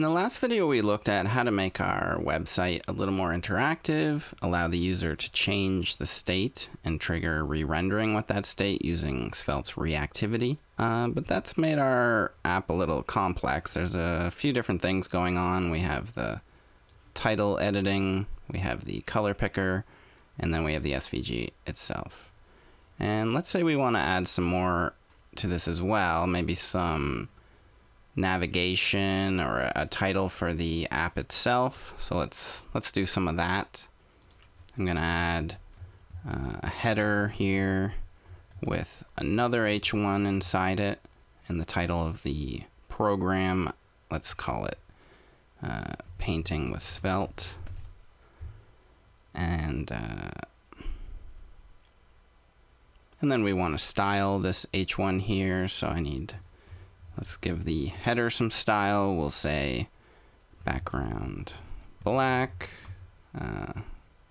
In the last video, we looked at how to make our website a little more interactive, allow the user to change the state and trigger re-rendering with that state using Svelte's reactivity. But that's made our app a little complex. There's a few different things going on. We have the title editing, we have the color picker, and then we have the SVG itself. And let's say we want to add some more to this as well, maybe some navigation or a title for the app itself. So let's do some of that. I'm gonna add a header here with another H1 inside it, and the title of the program, let's call it Painting with Svelte. And then we want to style this H1 here, so let's give the header some style. We'll say background black,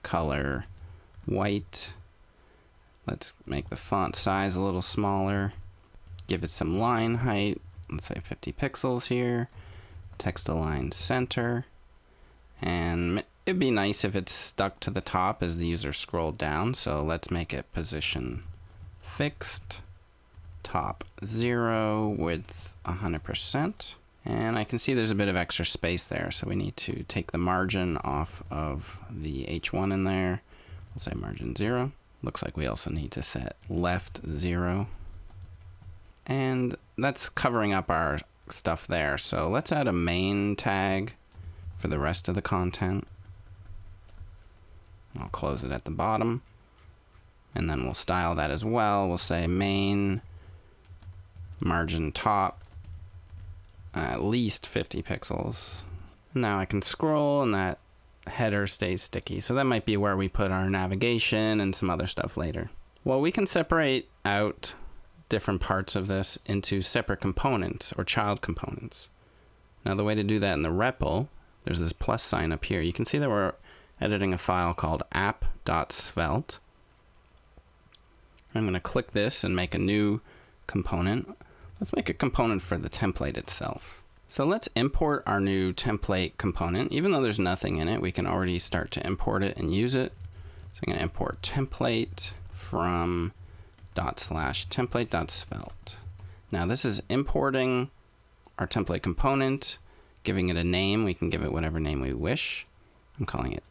color white. Let's make the font size a little smaller. Give it some line height. Let's say 50 pixels here. Text align center. And it'd be nice if it's stuck to the top as the user scrolled down. So let's make it position fixed. Top 0, width 100%. And I can see there's a bit of extra space there, so we need to take the margin off of the H1 in there. We'll say margin 0. Looks like we also need to set left 0. And that's covering up our stuff there. So let's add a main tag for the rest of the content. I'll close it at the bottom. And then we'll style that as well. We'll say main margin top at least 50 pixels. Now I can scroll and that header stays sticky. So that might be where we put our navigation and some other stuff later. Well, we can separate out different parts of this into separate components or child components. Now the way to do that in the REPL, there's this plus sign up here. You can see that we're editing a file called app.svelte. I'm going to click this and make a new component. Let's make a component for the template itself. So let's import our new template component. Even though there's nothing in it, we can already start to import it and use it. So I'm going to import template from /template.svelte. Now this is importing our template component, giving it a name. We can give it whatever name we wish. I'm calling it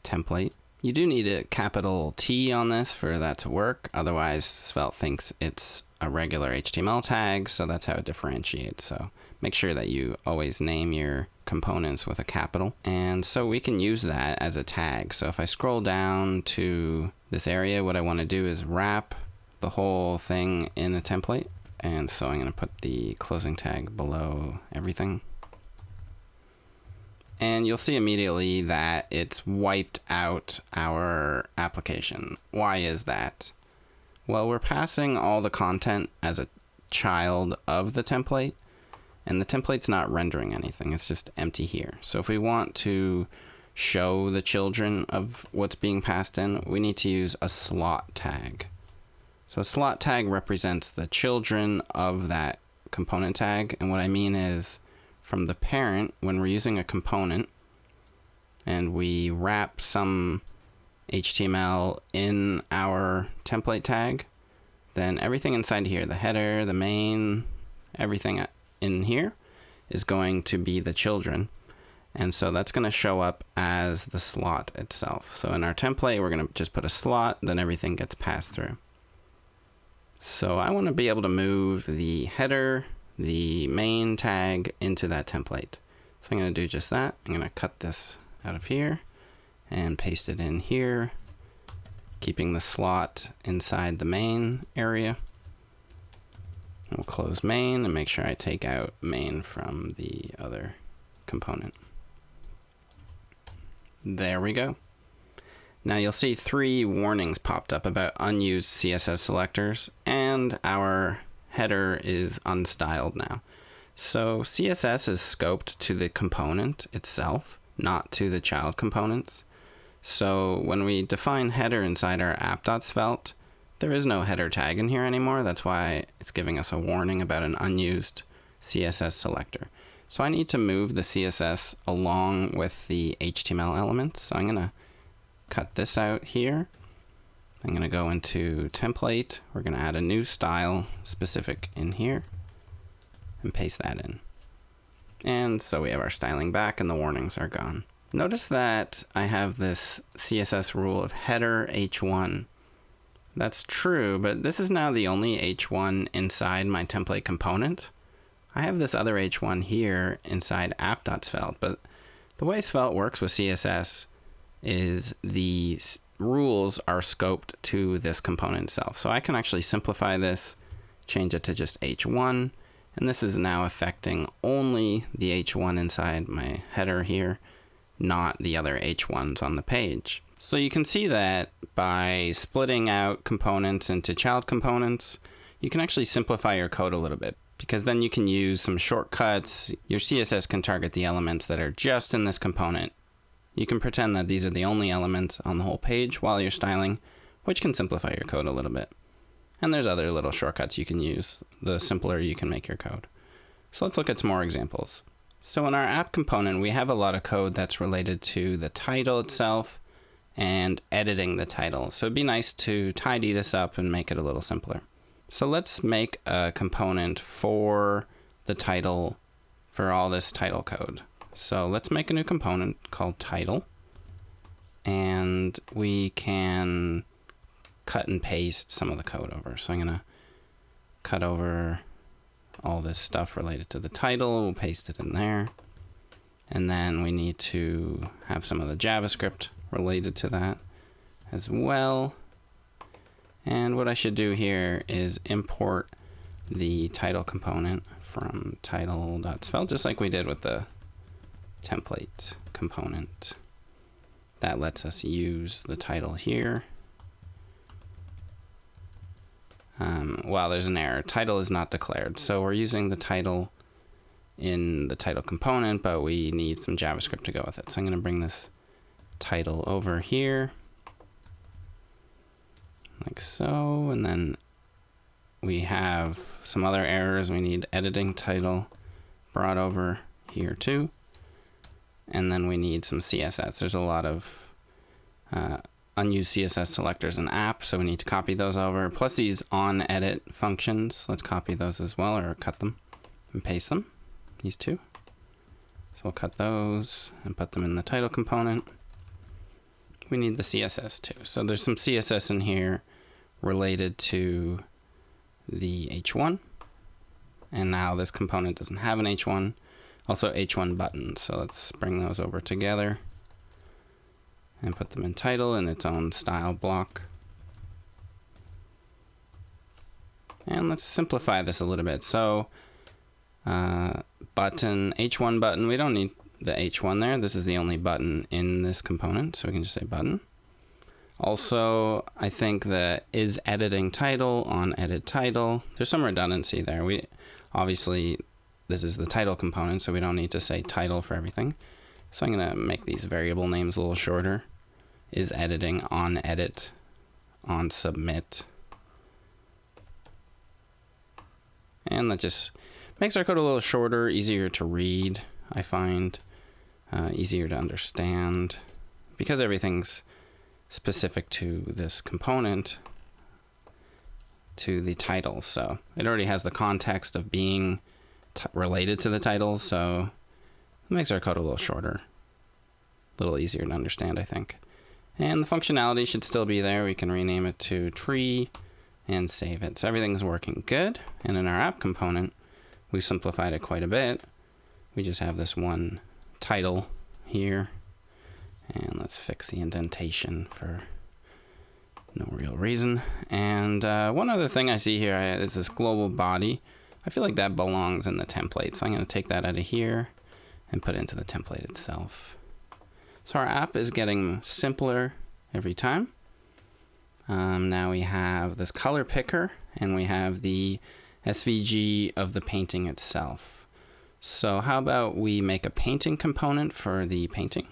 template. You do need a capital T on this for that to work. Otherwise, Svelte thinks it's a regular HTML tag, so that's how it differentiates. So make sure that you always name your components with a capital. And so we can use that as a tag. So if I scroll down to this area, what I want to do is wrap the whole thing in a template. And so I'm going to put the closing tag below everything. And you'll see immediately that it's wiped out our application. Why is that? Well, we're passing all the content as a child of the template, and the template's not rendering anything. It's just empty here. So if we want to show the children of what's being passed in, we need to use a slot tag. So a slot tag represents the children of that component tag. And what I mean is, from the parent, when we're using a component and we wrap some HTML in our template tag, then everything inside here, the header, the main, everything in here is going to be the children. And so that's going to show up as the slot itself. So in our template, we're going to just put a slot, then everything gets passed through. So I want to be able to move the header, the main tag into that template. So I'm going to do just that. I'm going to cut this out of here and paste it in here, keeping the slot inside the main area. We'll close main and make sure I take out main from the other component. There we go. Now you'll see 3 warnings popped up about unused CSS selectors, and our header is unstyled now. So CSS is scoped to the component itself, not to the child components. So when we define header inside our app.svelte, there is no header tag in here anymore. That's why it's giving us a warning about an unused CSS selector. So I need to move the CSS along with the HTML elements. So I'm going to cut this out here. I'm going to go into template. We're going to add a new style specific in here and paste that in. And so we have our styling back and the warnings are gone. Notice that I have this CSS rule of header H1. That's true, but this is now the only H1 inside my template component. I have this other H1 here inside app.svelte, but the way Svelte works with CSS is the rules are scoped to this component itself. So I can actually simplify this, change it to just H1, and this is now affecting only the H1 inside my header here, not the other H1s on the page. So you can see that by splitting out components into child components, you can actually simplify your code a little bit, because then you can use some shortcuts. Your CSS can target the elements that are just in this component. You can pretend that these are the only elements on the whole page while you're styling, which can simplify your code a little bit. And there's other little shortcuts you can use, the simpler you can make your code. So let's look at some more examples. So in our app component, we have a lot of code that's related to the title itself and editing the title. So it'd be nice to tidy this up and make it a little simpler. So let's make a component for the title for all this title code. So let's make a new component called title, and we can cut and paste some of the code over. So I'm going to cut over all this stuff related to the title. We'll paste it in there. And then we need to have some of the JavaScript related to that as well. And what I should do here is import the title component from title.svelte, just like we did with the template component. That lets us use the title here. Well, there's an error. Title is not declared. So we're using the title in the title component, but we need some JavaScript to go with it. So I'm going to bring this title over here, like so, and then we have some other errors. We need editing title brought over here too. And then we need some CSS. There's a lot of unused CSS selectors in app, so we need to copy those over. Plus these on edit functions, let's copy those as well, or cut them and paste them, these two. So we'll cut those and put them in the title component. We need the CSS too. So there's some CSS in here related to the H1. And now this component doesn't have an H1. Also H1 buttons. So let's bring those over together and put them in title in its own style block. And let's simplify this a little bit. So button, H1 button, we don't need the H1 there. This is the only button in this component, so we can just say button. Also, I think that is editing title on edit title. There's some redundancy there. We obviously, this is the title component, so we don't need to say title for everything. So I'm going to make these variable names a little shorter. Is editing on edit on submit. And that just makes our code a little shorter, easier to read, I find, easier to understand, because everything's specific to this component, to the title. So it already has the context of being related to the title, so it makes our code a little shorter, a little easier to understand, I think. And the functionality should still be there. We can rename it to tree and save it. So everything's working good. And in our app component, we simplified it quite a bit. We just have this one title here. And let's fix the indentation for no real reason. And one other thing I see here is this global body. I feel like that belongs in the template. So I'm going to take that out of here and put it into the template itself. So our app is getting simpler every time. Now we have this color picker, and we have the SVG of the painting itself. So how about we make a painting component for the painting?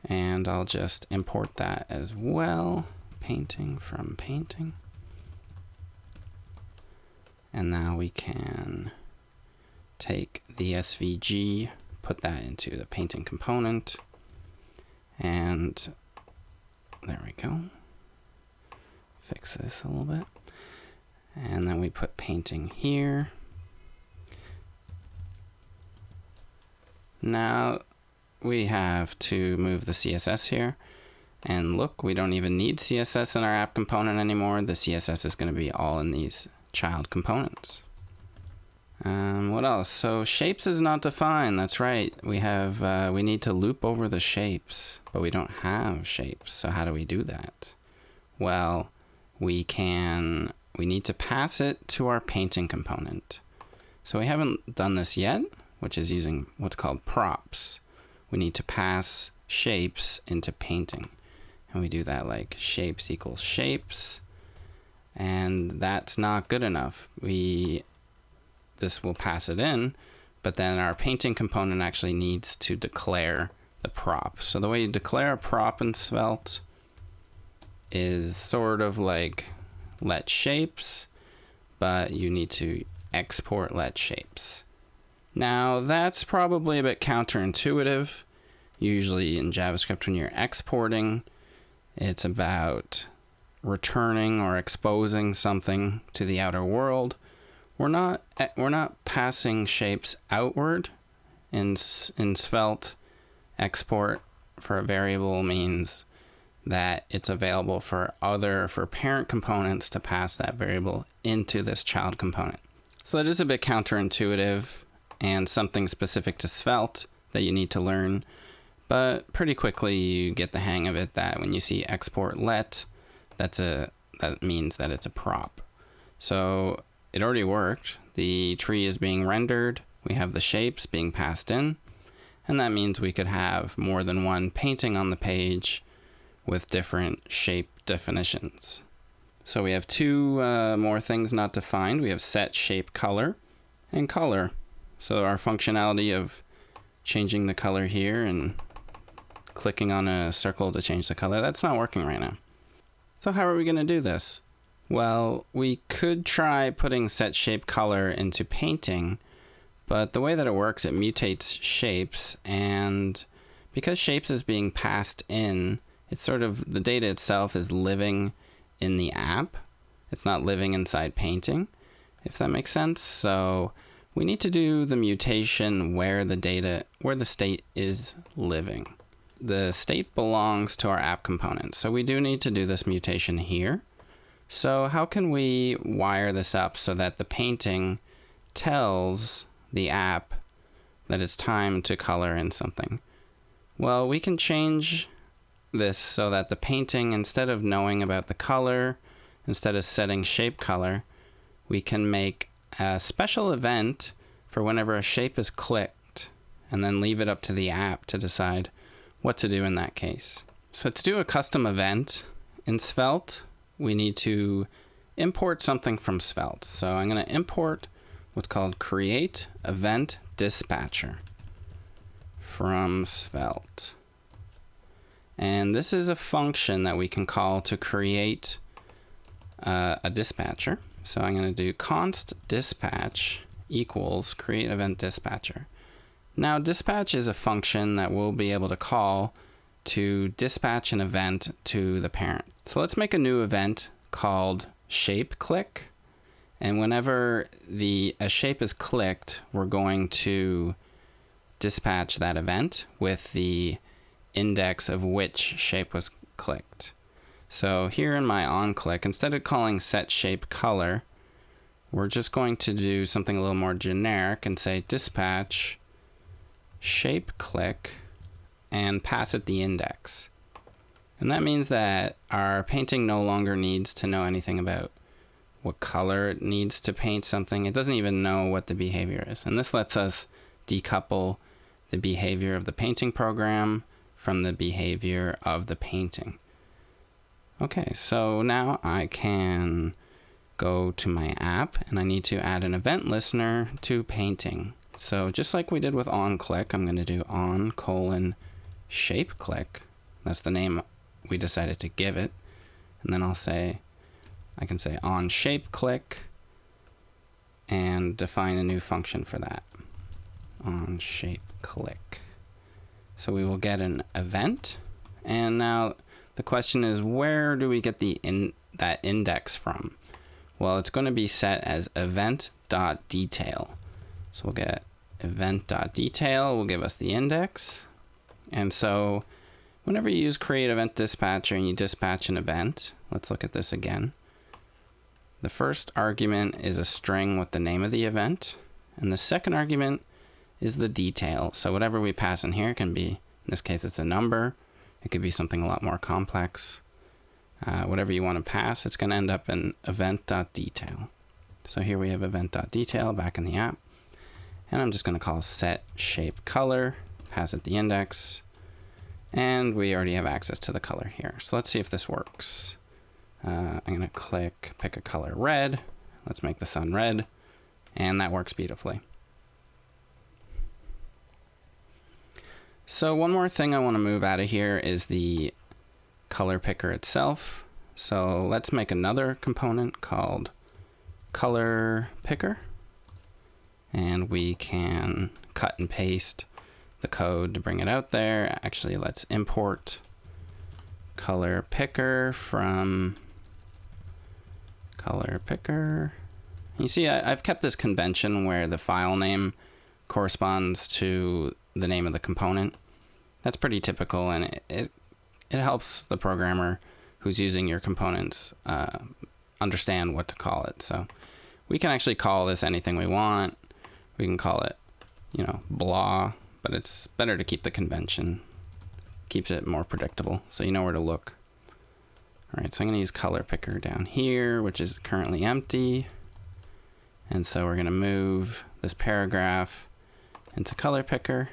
And I'll just import that as well. Painting from painting. And now we can take the SVG, put that into the painting component, and there we go. Fix this a little bit. And then we put painting here. Now we have to move the CSS here. And look, we don't even need CSS in our app component anymore. The CSS is going to be all in these child components. What else? So shapes is not defined. That's right. We need to loop over the shapes, but we don't have shapes. So how do we do that? Well, we need to pass it to our painting component. So we haven't done this yet, which is using what's called props. We need to pass shapes into painting. And we do that like shapes equals shapes. And that's not good enough. This will pass it in, but then our painting component actually needs to declare the prop. So the way you declare a prop in Svelte is sort of like let shapes, but you need to export let shapes. Now that's probably a bit counterintuitive. Usually in JavaScript, when you're exporting, it's about returning or exposing something to the outer world. We're not passing shapes outward. In Svelte, export for a variable means that it's available for parent components to pass that variable into this child component. So that is a bit counterintuitive and something specific to Svelte that you need to learn. But pretty quickly you get the hang of it, that when you see export let, that means that it's a prop. So it already worked. The tree is being rendered. We have the shapes being passed in. And that means we could have more than one painting on the page with different shape definitions. So we have two more things not defined. We have set shape color and color. So our functionality of changing the color here and clicking on a circle to change the color, that's not working right now. So how are we going to do this? Well, we could try putting set shape color into painting, but the way that it works, it mutates shapes, and because shapes is being passed in, it's sort of, the data itself is living in the app. It's not living inside painting, if that makes sense. So we need to do the mutation where the state is living. The state belongs to our app component, so we do need to do this mutation here. So how can we wire this up so that the painting tells the app that it's time to color in something? Well, we can change this so that the painting, instead of knowing about the color, instead of setting shape color, we can make a special event for whenever a shape is clicked, and then leave it up to the app to decide what to do in that case. So to do a custom event in Svelte, we need to import something from Svelte. So I'm going to import what's called create event dispatcher from Svelte. And this is a function that we can call to create a dispatcher. So I'm going to do const dispatch equals create event dispatcher. Now dispatch is a function that we'll be able to call to dispatch an event to the parent. So let's make a new event called shape click. And whenever a shape is clicked, we're going to dispatch that event with the index of which shape was clicked. So here in my onClick, instead of calling set shape color, we're just going to do something a little more generic and say dispatch shape click and pass it the index. And that means that our painting no longer needs to know anything about what color it needs to paint something. It doesn't even know what the behavior is. And this lets us decouple the behavior of the painting program from the behavior of the painting. Okay, so now I can go to my app and I need to add an event listener to painting. So just like we did with onClick, I'm going to do on:shape click. That's the name we decided to give it. And then I can say on shape click and define a new function for that. on shape click. So we will get an event. And now the question is, where do we get that index from? Well, it's going to be set as event.detail. So we'll get event.detail will give us the index. And so whenever you use create event dispatcher and you dispatch an event, let's look at this again. The first argument is a string with the name of the event, and the second argument is the detail. So whatever we pass in here can be, in this case, it's a number. It could be something a lot more complex. Whatever you want to pass, it's going to end up in event.detail. So here we have event.detail back in the app. And I'm just going to call set shape color, pass it the index, and we already have access to the color here. So let's see if this works. I'm going to pick a color red. Let's make the sun red. And that works beautifully. So one more thing I want to move out of here is the color picker itself. So let's make another component called color picker. And we can cut and paste the code to bring it out there. Actually, let's import color picker from color picker. You see, I've kept this convention where the file name corresponds to the name of the component. That's pretty typical, and it helps the programmer who's using your components understand what to call it. So we can actually call this anything we want. We can call it, blah, but it's better to keep the convention. Keeps it more predictable, so you know where to look. All right, so I'm going to use color picker down here, which is currently empty. And so we're going to move this paragraph into color picker.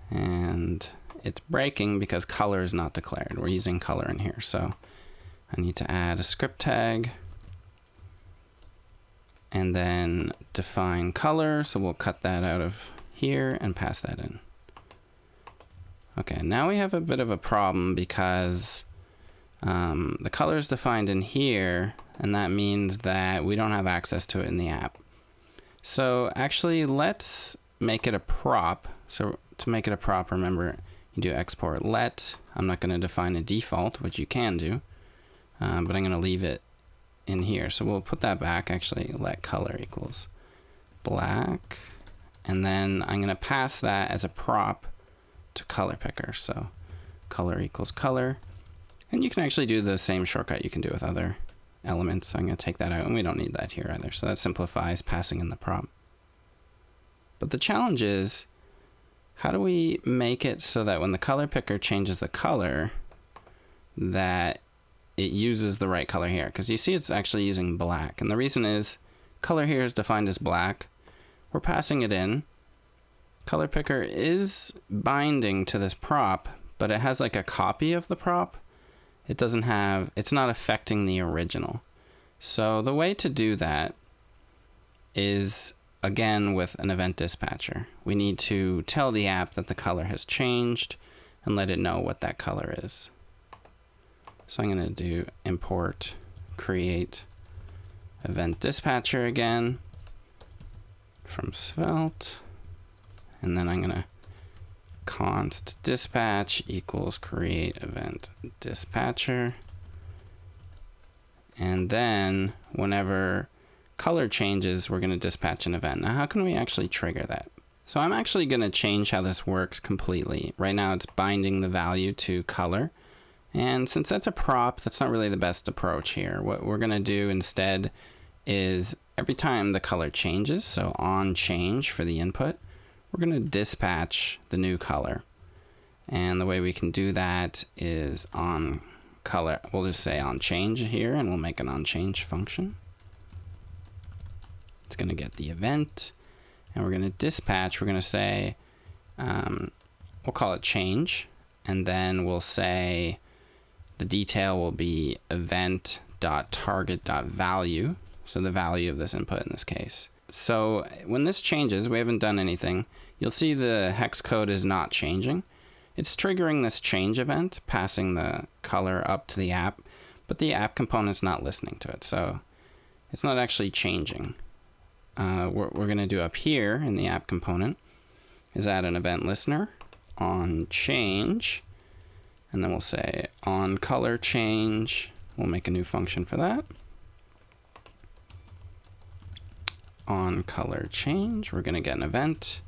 And it's breaking because color is not declared. We're using color in here. So I need to add a script tag and then define color. So we'll cut that out of here and pass that in. Okay, now we have a bit of a problem because the color is defined in here, and that means that we don't have access to it in the app. So actually, let's make it a prop. So to make it a prop, remember, you do export let. I'm not going to define a default, which you can do, but I'm going to leave it in here. So we'll put that back. Actually, let color equals black. And then I'm going to pass that as a prop to color picker. So color equals color. And you can actually do the same shortcut you can do with other elements. So I'm going to take that out, and we don't need that here either. So that simplifies passing in the prop. But the challenge is, how do we make it so that when the color picker changes the color, that it uses the right color here? Because you see it's actually using black. And the reason is, color here is defined as black. We're passing it in. Color picker is binding to this prop, but it has like a copy of the prop. It's not affecting the original. So the way to do that is, again, with an event dispatcher. We need to tell the app that the color has changed and let it know what that color is. So I'm going to do import create event dispatcher again from Svelte. And then I'm going to const dispatch equals create event dispatcher. And then whenever color changes, we're going to dispatch an event. Now, how can we actually trigger that? So I'm actually going to change how this works completely. Right now, it's binding the value to color. And since that's a prop, that's not really the best approach here. What we're going to do instead is every time the color changes, so on change for the input, we're going to dispatch the new color. And the way we can do that is on color. We'll just say on change here, and we'll make an on change function. It's going to get the event, and we're going to dispatch. We're going to say, we'll call it change, and then we'll say the detail will be event.target.value, so the value of this input in this case. So when this changes, we haven't done anything. You'll see the hex code is not changing. It's triggering this change event, passing the color up to the app, but the app component's not listening to it, so it's not actually changing. what we're going to do up here in the app component is add an event listener on change, and then we'll say on color change. We'll make a new function for that. On color change, we're going to get an event,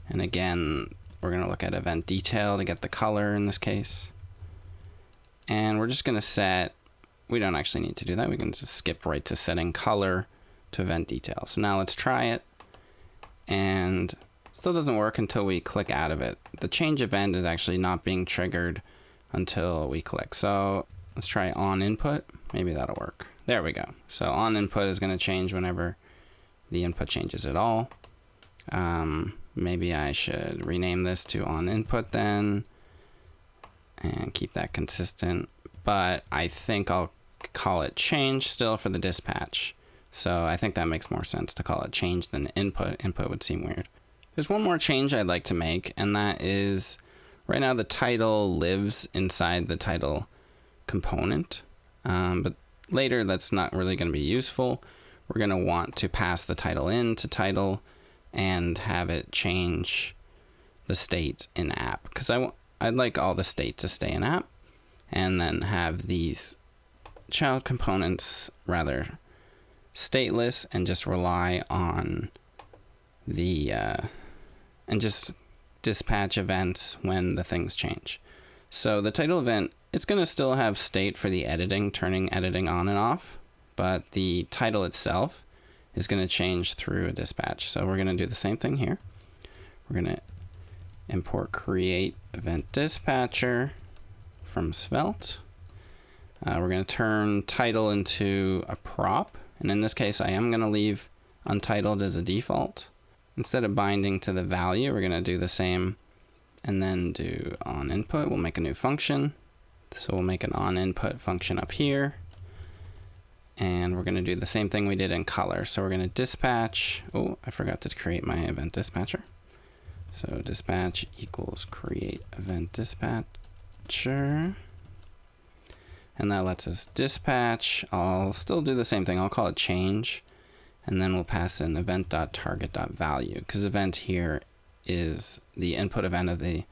and again we're going to look at event detail to get the color in this case, and we're just going to set, we don't actually need to do that, we can just skip right to setting color to event detail. So now let's try it, and still doesn't work until we click out of it. The change event is actually not being triggered until we click. So let's try on input, maybe that'll work. There we go. So on input is going to change whenever the input changes at all. Maybe I should rename this to on input then and keep that consistent, but I think I'll call it change still for the dispatch. So I think that makes more sense to call it change than input. Input would seem weird. There's one more change I'd like to make, and that is right now the title lives inside the title component, but later that's not really going to be useful. We're going to want to pass the title into title and have it change the state in app, because I'd like all the state to stay in app, and then have these child components rather stateless and just rely on the and just dispatch events when the things change. So the title event, it's going to still have state for the editing, turning editing on and off, but the title itself is going to change through a dispatch. So we're going to do the same thing here. We're going to import create event dispatcher from Svelte. We're going to turn title into a prop, and in this case I am going to leave untitled as a default. Instead of binding to the value, we're going to do the same and then do on input. We'll make a new function. So we'll make an on input function up here, and we're going to do the same thing we did in color. So we're going to dispatch, oh, I forgot to create my event dispatcher. So dispatch equals create event dispatcher, and that lets us dispatch. I'll still do the same thing. I'll call it change, and then we'll pass in event.target.value, because event here is the input event of the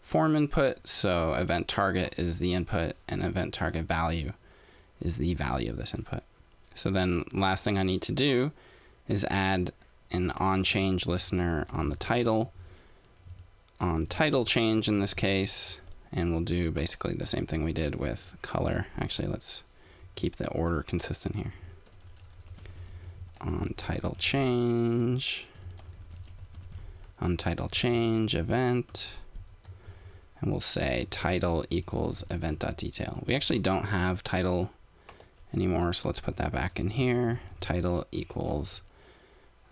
form input. So event target is the input, and event target value is the value of this input. So then last thing I need to do is add an on change listener on the title, on title change in this case, and we'll do basically the same thing we did with color. Actually, let's keep the order consistent here. On title change event, and we'll say title equals event.detail. We actually don't have title anymore, so let's put that back in here. Title equals,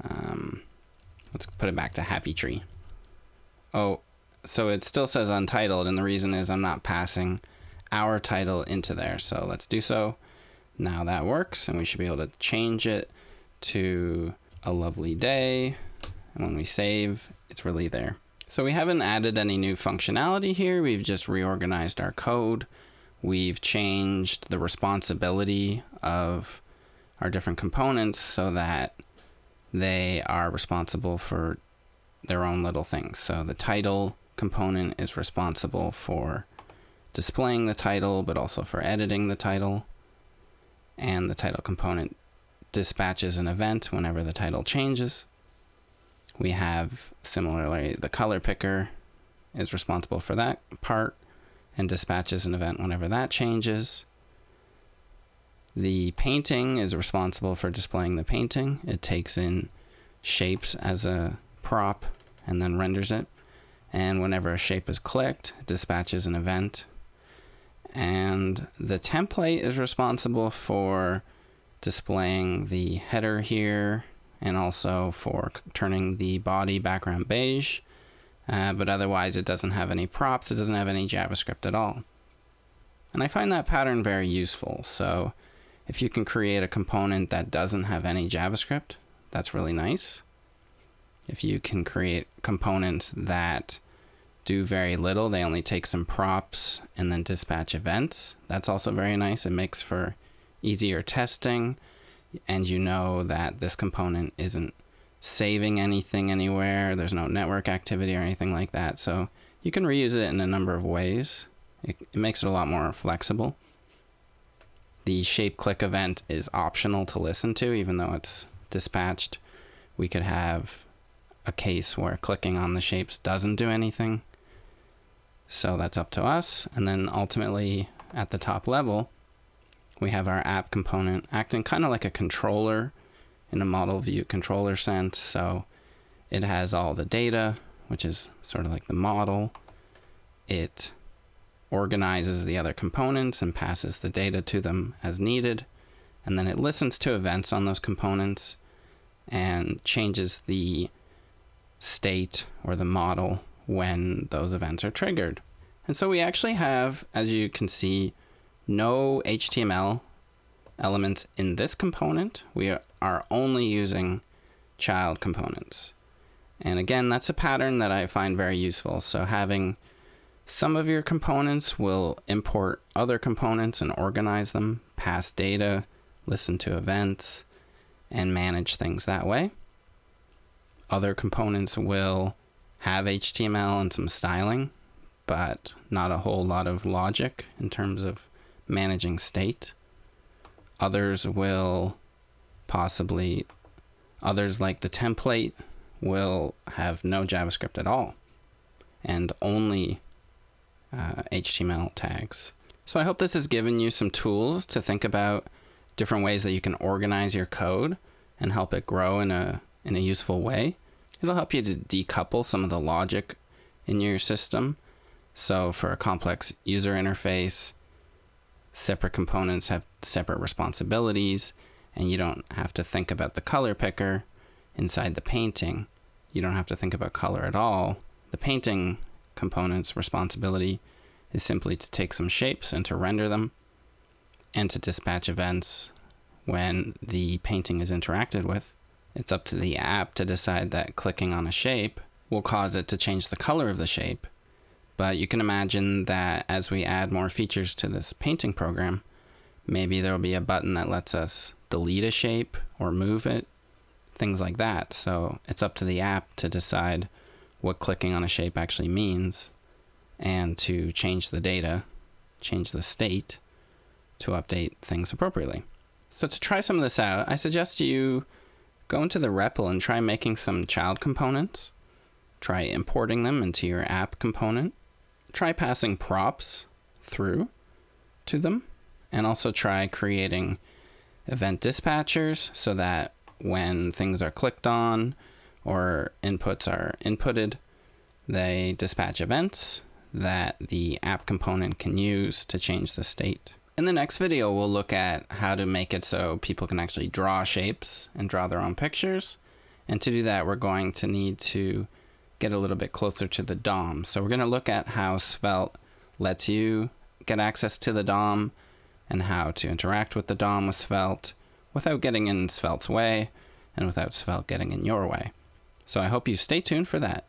let's put it back to happy tree. Oh, so it still says untitled, and the reason is I'm not passing our title into there. So let's do so. Now that works, and we should be able to change it to a lovely day, and when we save, it's really there. So we haven't added any new functionality here. We've just reorganized our code. We've changed the responsibility of our different components so that they are responsible for their own little things. So the title component is responsible for displaying the title, but also for editing the title, and the title component dispatches an event whenever the title changes. We have similarly the color picker is responsible for that part and dispatches an event whenever that changes. The painting is responsible for displaying the painting. It takes in shapes as a prop and then renders it, and whenever a shape is clicked, it dispatches an event. And the template is responsible for displaying the header here, and also for turning the body background beige, but otherwise it doesn't have any props, it doesn't have any JavaScript at all. And I find that pattern very useful. So if you can create a component that doesn't have any JavaScript, that's really nice. If you can create components that do very little, they only take some props and then dispatch events, that's also very nice. It makes for easier testing, and you know that this component isn't saving anything anywhere, there's no network activity or anything like that. So you can reuse it in a number of ways. It makes it a lot more flexible. The shape click event is optional to listen to, even though it's dispatched. We could have a case where clicking on the shapes doesn't do anything. So that's up to us. And then ultimately at the top level, we have our app component acting kind of like a controller in a model view controller sense. So it has all the data, which is sort of like the model. It organizes the other components and passes the data to them as needed. And then it listens to events on those components and changes the state or the model when those events are triggered. And so we actually have, as you can see, no HTML elements in this component. We are only using child components. And again, that's a pattern that I find very useful. So having some of your components will import other components and organize them, pass data, listen to events, and manage things that way. Other components will have HTML and some styling, but not a whole lot of logic in terms of managing state. Others will possibly, others like the template will have no JavaScript at all and only HTML tags. So I hope this has given you some tools to think about different ways that you can organize your code and help it grow in a useful way. It'll help you to decouple some of the logic in your system. So for a complex user interface, separate components have separate responsibilities, and you don't have to think about the color picker inside the painting. You don't have to think about color at all. The painting component's responsibility is simply to take some shapes and to render them and to dispatch events when the painting is interacted with. It's up to the app to decide that clicking on a shape will cause it to change the color of the shape. But you can imagine that as we add more features to this painting program, maybe there'll be a button that lets us delete a shape or move it, things like that. So it's up to the app to decide what clicking on a shape actually means and to change the data, change the state to update things appropriately. So to try some of this out, I suggest you go into the REPL and try making some child components. Try importing them into your app component. Try passing props through to them. And also try creating event dispatchers so that when things are clicked on or inputs are inputted, they dispatch events that the app component can use to change the state. In the next video, we'll look at how to make it so people can actually draw shapes and draw their own pictures. And to do that, we're going to need to get a little bit closer to the DOM. So we're going to look at how Svelte lets you get access to the DOM and how to interact with the DOM with Svelte without getting in Svelte's way and without Svelte getting in your way. So I hope you stay tuned for that.